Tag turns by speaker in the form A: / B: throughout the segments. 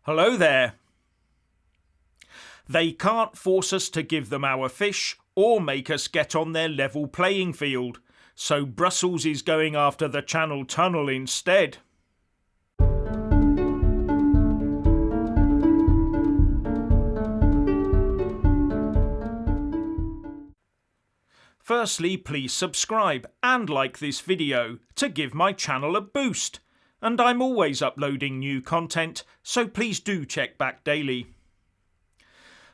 A: Hello there. They can't force us to give them our fish or make us get on their level playing field, so Brussels is going after the Channel Tunnel instead. Firstly, please subscribe and like this video to give my channel a boost. And I'm always uploading new content, so please do check back daily.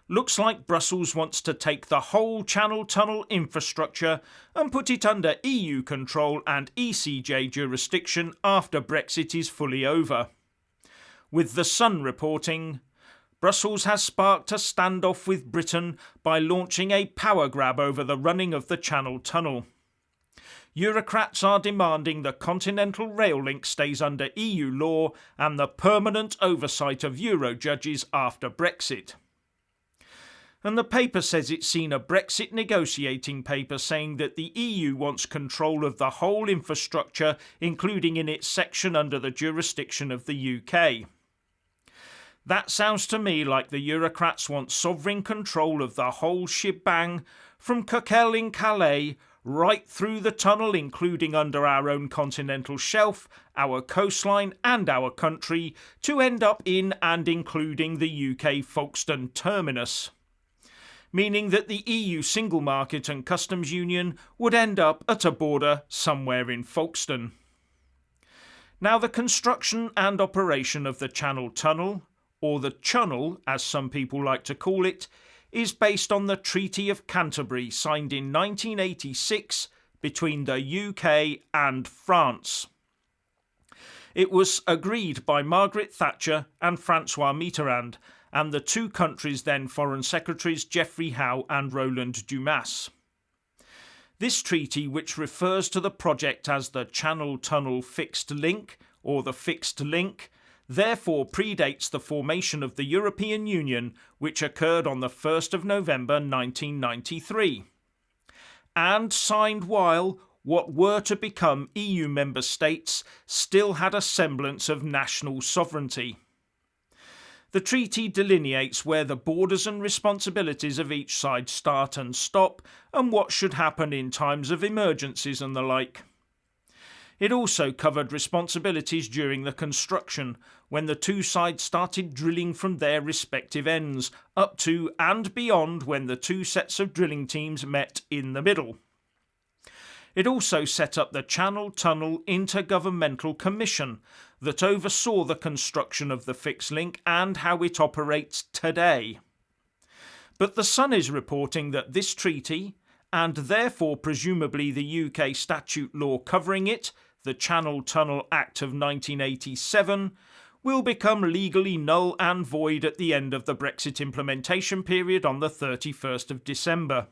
A: Looks like Brussels wants to take the whole Channel Tunnel infrastructure and put it under EU control and ECJ jurisdiction after Brexit is fully over. With The Sun reporting, Brussels has sparked a standoff with Britain by launching a power grab over the running of the Channel Tunnel. Eurocrats are demanding the continental rail link stays under EU law and the permanent oversight of Euro judges after Brexit. And the paper says it's seen a Brexit negotiating paper saying that the EU wants control of the whole infrastructure, including in its section under the jurisdiction of the UK. That sounds to me like the Eurocrats want sovereign control of the whole shebang, from Chunnel in Calais right through the tunnel, including under our own continental shelf, our coastline and our country, to end up in and including the UK Folkestone terminus. Meaning that the EU single market and customs union would end up at a border somewhere in Folkestone. Now, the construction and operation of the Channel Tunnel, or the Chunnel as some people like to call it, is based on the Treaty of Canterbury signed in 1986 between the UK and France. It was agreed by Margaret Thatcher and Francois Mitterrand, and the two countries' then Foreign Secretaries Geoffrey Howe and Roland Dumas. This treaty, which refers to the project as the Channel Tunnel Fixed Link, or the Fixed Link, therefore predates the formation of the European Union, which occurred on the 1st of November 1993, and signed while what were to become EU member states still had a semblance of national sovereignty. The treaty delineates where the borders and responsibilities of each side start and stop, and what should happen in times of emergencies and the like. It also covered responsibilities during the construction, when the two sides started drilling from their respective ends, up to and beyond when the two sets of drilling teams met in the middle. It also set up the Channel Tunnel Intergovernmental Commission that oversaw the construction of the fixed link and how it operates today. But The Sun is reporting that this treaty, and therefore presumably the UK statute law covering it, the Channel Tunnel Act of 1987, will become legally null and void at the end of the Brexit implementation period on the 31st of December.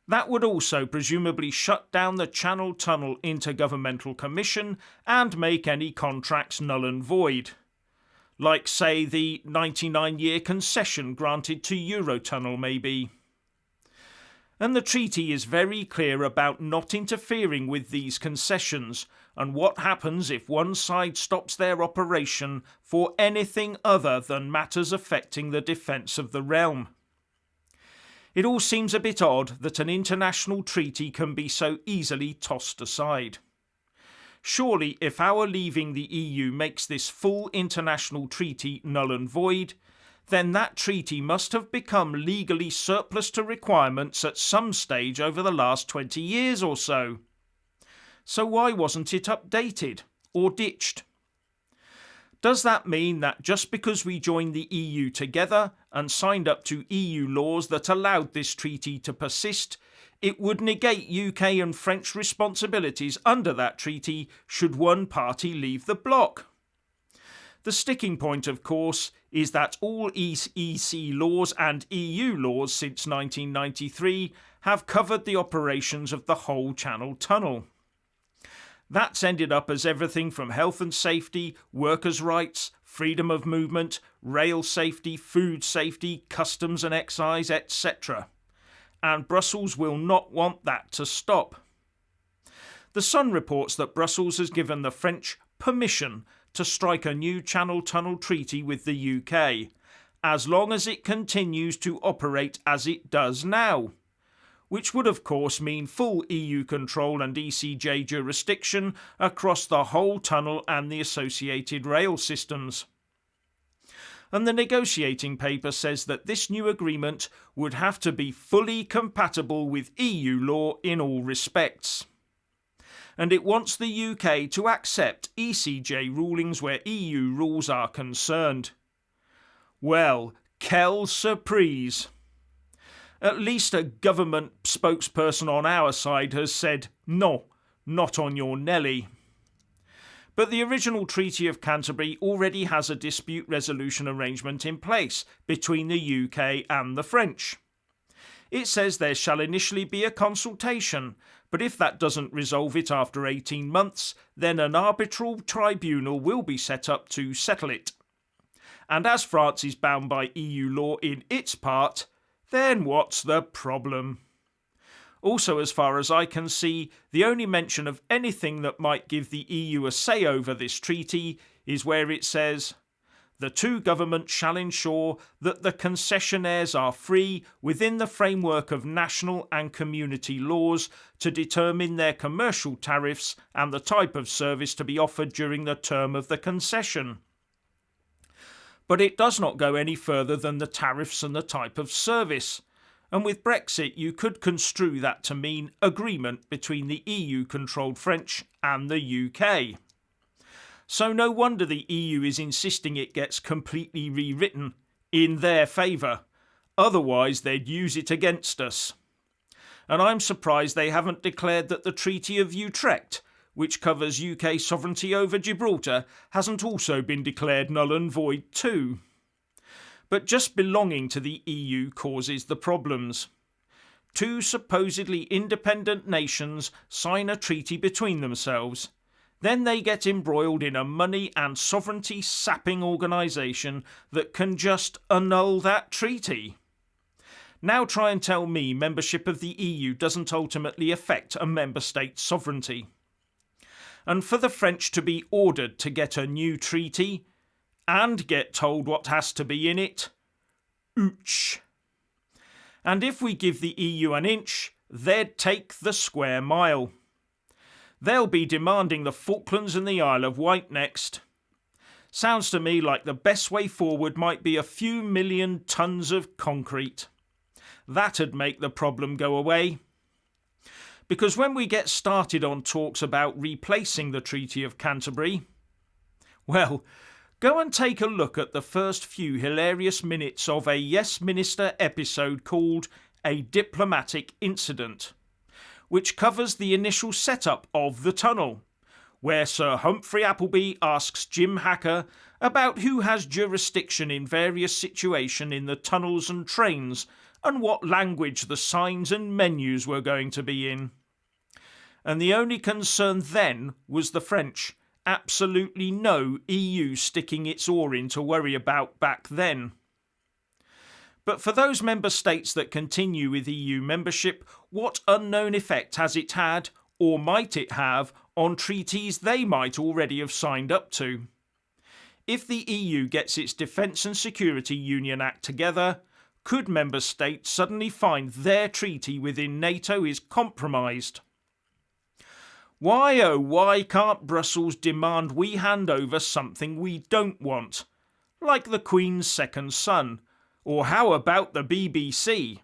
A: That would also presumably shut down the Channel Tunnel Intergovernmental Commission and make any contracts null and void. Like, say, the 99-year concession granted to Eurotunnel maybe. And the treaty is very clear about not interfering with these concessions and what happens if one side stops their operation for anything other than matters affecting the defence of the realm. It all seems a bit odd that an international treaty can be so easily tossed aside. Surely, if our leaving the EU makes this full international treaty null and void, then that treaty must have become legally surplus to requirements at some stage over the last 20 years or so. So why wasn't it updated or ditched? Does that mean that just because we joined the EU together and signed up to EU laws that allowed this treaty to persist, it would negate UK and French responsibilities under that treaty should one party leave the bloc? The sticking point, of course, is that all EC laws and EU laws since 1993 have covered the operations of the whole Channel Tunnel. That's ended up as everything from health and safety, workers' rights, freedom of movement, rail safety, food safety, customs and excise, etc. And Brussels will not want that to stop. The Sun reports that Brussels has given the French permission to strike a new Channel Tunnel treaty with the UK, as long as it continues to operate as it does now, which would of course mean full EU control and ECJ jurisdiction across the whole tunnel and the associated rail systems. And the negotiating paper says that this new agreement would have to be fully compatible with EU law in all respects. And it wants the UK to accept ECJ rulings where EU rules are concerned. Well, quelle surprise. At least a government spokesperson on our side has said, no, not on your Nelly. But the original Treaty of Canterbury already has a dispute resolution arrangement in place between the UK and the French. It says there shall initially be a consultation, but if that doesn't resolve it after 18 months, then an arbitral tribunal will be set up to settle it. And as France is bound by EU law in its part, then what's the problem? Also, as far as I can see, the only mention of anything that might give the EU a say over this treaty is where it says, "The two governments shall ensure that the concessionaires are free within the framework of national and community laws to determine their commercial tariffs and the type of service to be offered during the term of the concession." But it does not go any further than the tariffs and the type of service. And with Brexit, you could construe that to mean agreement between the EU-controlled French and the UK. So no wonder the EU is insisting it gets completely rewritten in their favour. Otherwise, they'd use it against us. And I'm surprised they haven't declared that the Treaty of Utrecht, which covers UK sovereignty over Gibraltar, hasn't also been declared null and void too. But just belonging to the EU causes the problems. Two supposedly independent nations sign a treaty between themselves. Then they get embroiled in a money and sovereignty sapping organisation that can just annul that treaty. Now try and tell me membership of the EU doesn't ultimately affect a member state's sovereignty. And for the French to be ordered to get a new treaty and get told what has to be in it, ouch. And if we give the EU an inch, they'd take the square mile. They'll be demanding the Falklands and the Isle of Wight next. Sounds to me like the best way forward might be a few million tons of concrete. That'd make the problem go away. Because when we get started on talks about replacing the Treaty of Canterbury, well, go and take a look at the first few hilarious minutes of a Yes Minister episode called A Diplomatic Incident, which covers the initial setup of the tunnel, where Sir Humphrey Appleby asks Jim Hacker about who has jurisdiction in various situations in the tunnels and trains and what language the signs and menus were going to be in. And the only concern then was the French. Absolutely no EU sticking its oar in to worry about back then. But for those member states that continue with EU membership, what unknown effect has it had, or might it have, on treaties they might already have signed up to? If the EU gets its Defence and Security Union Act together, could member states suddenly find their treaty within NATO is compromised? Why oh why can't Brussels demand we hand over something we don't want? Like the Queen's second son. Or how about the BBC?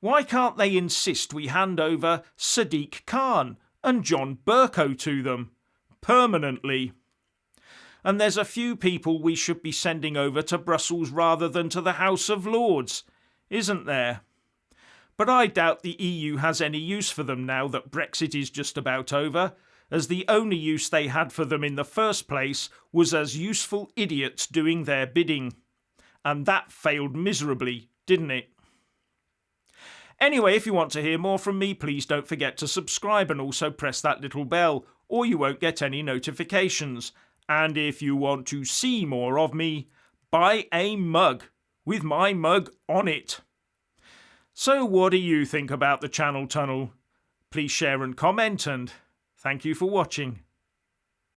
A: Why can't they insist we hand over Sadiq Khan and John Bercow to them? Permanently. And there's a few people we should be sending over to Brussels rather than to the House of Lords, isn't there? But I doubt the EU has any use for them now that Brexit is just about over, as the only use they had for them in the first place was as useful idiots doing their bidding. And that failed miserably, didn't it? Anyway, if you want to hear more from me, please don't forget to subscribe and also press that little bell, or you won't get any notifications. And if you want to see more of me, buy a mug with my mug on it. So what do you think about the Channel Tunnel? Please share and comment, and thank you for watching.